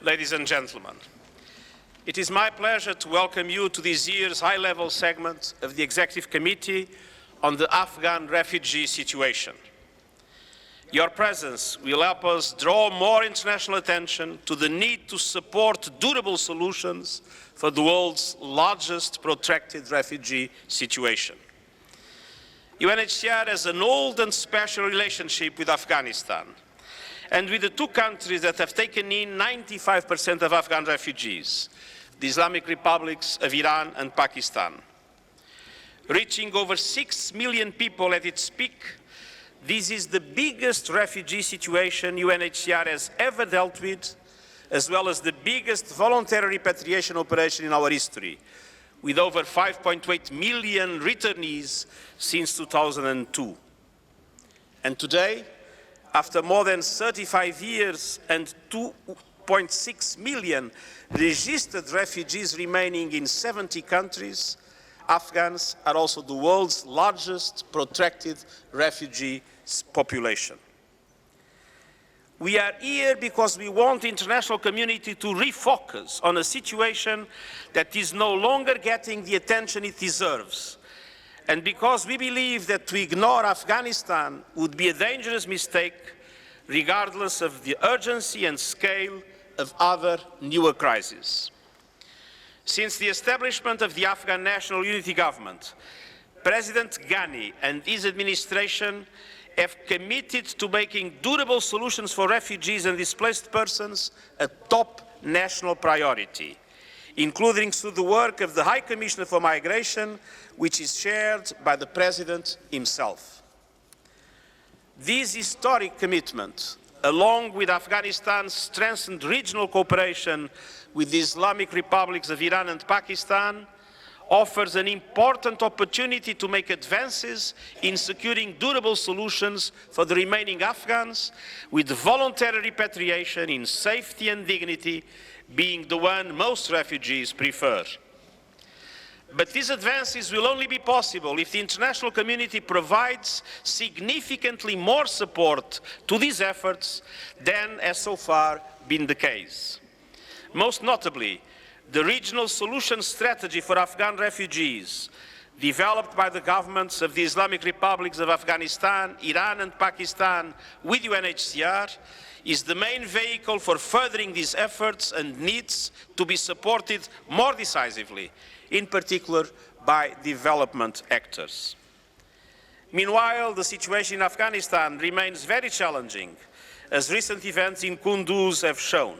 ladies and gentlemen. It is my pleasure to welcome you to this year's high-level segment of the Executive Committee on the Afghan refugee situation. Your presence will help us draw more international attention to the need to support durable solutions for the world's largest protracted refugee situation. UNHCR has an old and special relationship with Afghanistan and with the two countries that have taken in 95% of Afghan refugees, the Islamic republics of Iran and Pakistan. Reaching over 6 million people at its peak, this is the biggest refugee situation UNHCR has ever dealt with, as well as the biggest voluntary repatriation operation in our history, with over 5.8 million returnees since 2002. And today, after more than 35 years and 2.6 million registered refugees remaining in 70 countries, Afghans are also the world's largest protracted refugee population. We are here because we want the international community to refocus on a situation that is no longer getting the attention it deserves, and because we believe that to ignore Afghanistan would be a dangerous mistake, regardless of the urgency and scale of other newer crises. Since the establishment of the Afghan National Unity Government, President Ghani and his administration have committed to making durable solutions for refugees and displaced persons a top national priority, including through the work of the High Commissioner for Migration, which is chaired by the President himself. This historic commitment, along with Afghanistan's strengthened regional cooperation with the Islamic republics of Iran and Pakistan, offers an important opportunity to make advances in securing durable solutions for the remaining Afghans, with voluntary repatriation in safety and dignity being the one most refugees prefer. But these advances will only be possible if the international community provides significantly more support to these efforts than has so far been the case. Most notably, the regional solution strategy for Afghan refugees, developed by the governments of the Islamic republics of Afghanistan, Iran and Pakistan with UNHCR, is the main vehicle for furthering these efforts and needs to be supported more decisively, in particular by development actors. Meanwhile, the situation in Afghanistan remains very challenging, as recent events in Kunduz have shown.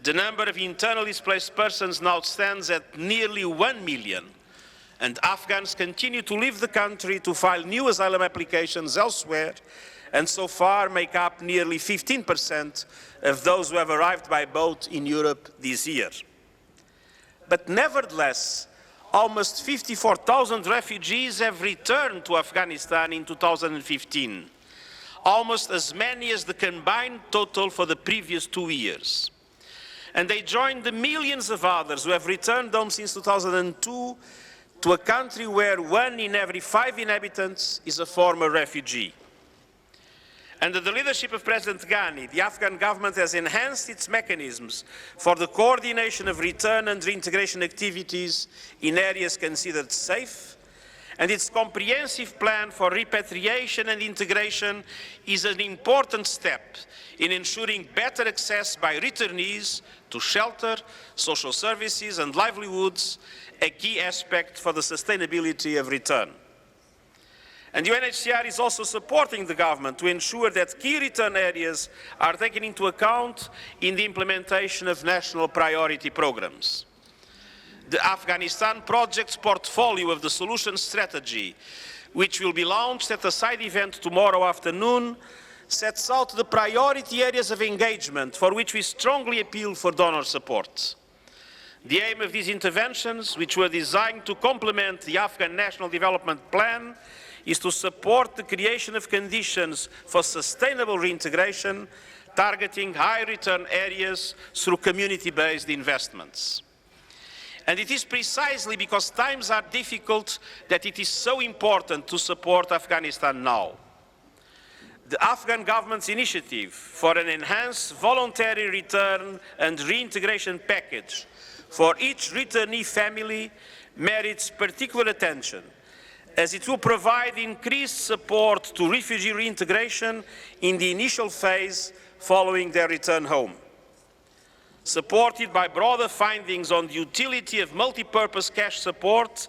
The number of internally displaced persons now stands at nearly 1 million, and Afghans continue to leave the country to file new asylum applications elsewhere, and so far make up nearly 15% of those who have arrived by boat in Europe this year. But nevertheless, almost 54,000 refugees have returned to Afghanistan in 2015, almost as many as the combined total for the previous 2 years. And they joined the millions of others who have returned home since 2002 to a country where 1 in every 5 inhabitants is a former refugee. Under the leadership of President Ghani, the Afghan government has enhanced its mechanisms for the coordination of return and reintegration activities in areas considered safe, and its comprehensive plan for repatriation and integration is an important step in ensuring better access by returnees to shelter, social services and livelihoods, a key aspect for the sustainability of return. And UNHCR is also supporting the government to ensure that key return areas are taken into account in the implementation of national priority programs. The Afghanistan project's portfolio of the solution strategy, which will be launched at a side event tomorrow afternoon, sets out the priority areas of engagement for which we strongly appeal for donor support. The aim of these interventions, which were designed to complement the Afghan National Development Plan, is to support the creation of conditions for sustainable reintegration, targeting high return areas through community-based investments. And it is precisely because times are difficult that it is so important to support Afghanistan now. the Afghan government's initiative for an enhanced voluntary return and reintegration package for each returnee family merits particular attention, as it will provide increased support to refugee reintegration in the initial phase following their return home. Supported by broader findings on the utility of multi-purpose cash support,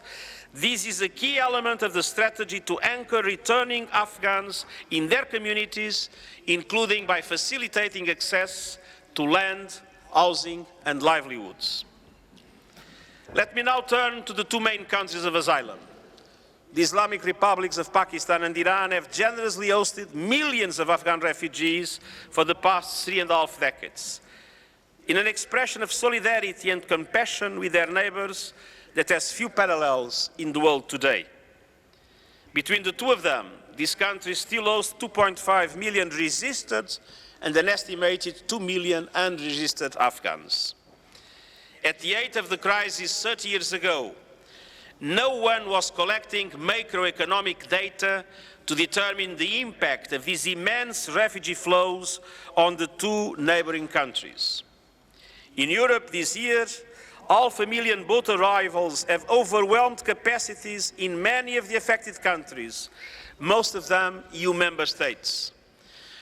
this is a key element of the strategy to anchor returning Afghans in their communities, including by facilitating access to land, housing, and livelihoods. Let me now turn to the two main countries of asylum. The Islamic republics of Pakistan and Iran have generously hosted millions of Afghan refugees for the past 3.5 decades, in an expression of solidarity and compassion with their neighbors that has few parallels in the world today. Between the two of them, this country still hosts 2.5 million registered and an estimated 2 million unregistered Afghans. At the height of the crisis 30 years ago, no one was collecting macroeconomic data to determine the impact of these immense refugee flows on the two neighboring countries. In Europe this year, 500,000 boat arrivals have overwhelmed capacities in many of the affected countries, most of them EU member states.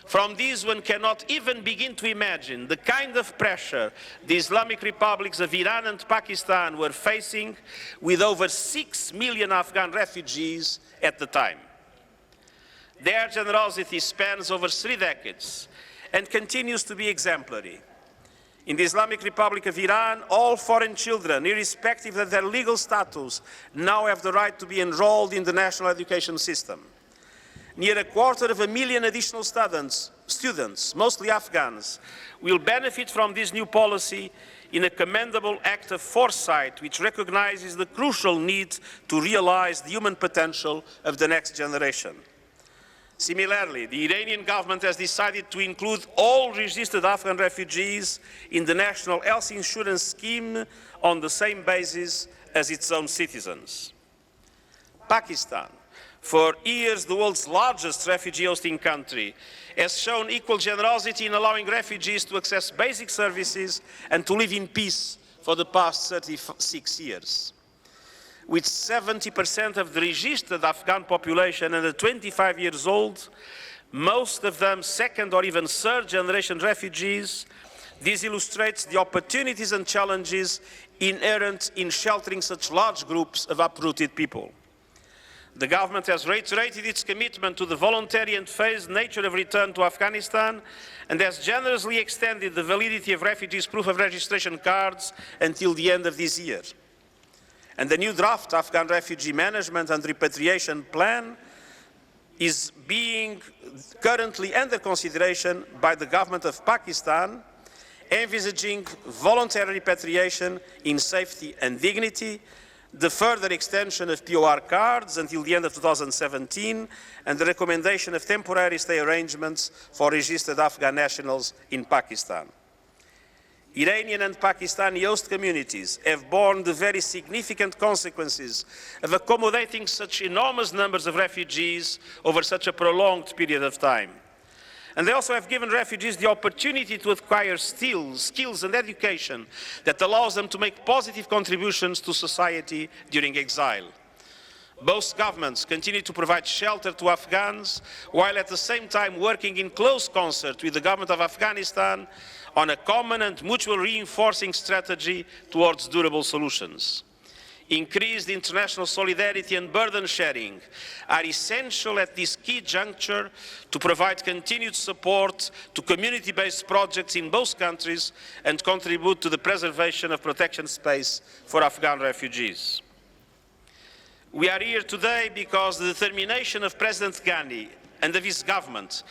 From these, one cannot even begin to imagine the kind of pressure the Islamic republics of Iran and Pakistan were facing with over 6 million Afghan refugees at the time. Their generosity spans over 3 decades and continues to be exemplary. In the Islamic Republic of Iran, all foreign children, irrespective of their legal status, now have the right to be enrolled in the national education system. Near 250,000 additional students, mostly Afghans, will benefit from this new policy in a commendable act of foresight which recognizes the crucial need to realize the human potential of the next generation. Similarly, the Iranian government has decided to include all registered Afghan refugees in the national health insurance scheme on the same basis as its own citizens. Pakistan, for years the world's largest refugee hosting country, has shown equal generosity in allowing refugees to access basic services and to live in peace for the past 36 years. With 70% of the registered Afghan population under 25 years old, most of them second or even third generation refugees, this illustrates the opportunities and challenges inherent in sheltering such large groups of uprooted people. The government has reiterated its commitment to the voluntary and phased nature of return to Afghanistan and has generously extended the validity of refugees' proof of registration cards until the end of this year. And the new draft Afghan refugee management and repatriation plan is being currently under consideration by the government of Pakistan, envisaging voluntary repatriation in safety and dignity, the further extension of POR cards until the end of 2017, and the recommendation of temporary stay arrangements for registered Afghan nationals in Pakistan. Iranian and Pakistani host communities have borne the very significant consequences of accommodating such enormous numbers of refugees over such a prolonged period of time. And they also have given refugees the opportunity to acquire skills and education that allows them to make positive contributions to society during exile. Both governments continue to provide shelter to Afghans, while at the same time working in close concert with the government of Afghanistan on a common and mutual reinforcing strategy towards durable solutions. Increased international solidarity and burden sharing are essential at this key juncture to provide continued support to community-based projects in both countries and contribute to the preservation of protection space for Afghan refugees. We are here today because the determination of President Ghani and of his government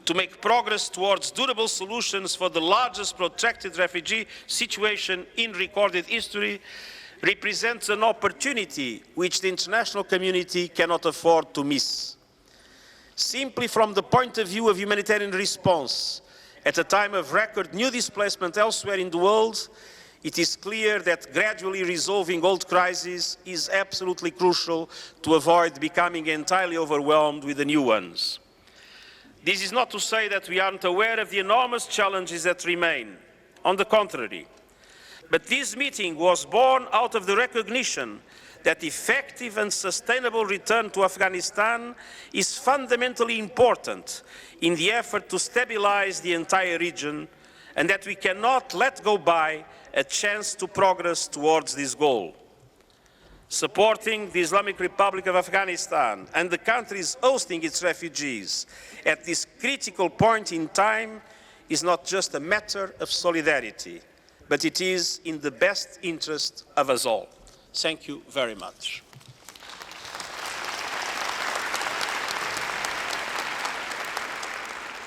to make progress towards durable solutions for the largest protracted refugee situation in recorded history represents an opportunity which the international community cannot afford to miss. Simply from the point of view of humanitarian response, at a time of record new displacement elsewhere in the world, it is clear that gradually resolving old crises is absolutely crucial to avoid becoming entirely overwhelmed with the new ones. This is not to say that we aren't aware of the enormous challenges that remain. On the contrary. But this meeting was born out of the recognition that effective and sustainable return to Afghanistan is fundamentally important in the effort to stabilize the entire region, and that we cannot let go by a chance to progress towards this goal. Supporting the Islamic Republic of Afghanistan and the countries hosting its refugees at this critical point in time is not just a matter of solidarity, but it is in the best interest of us all. Thank you very much.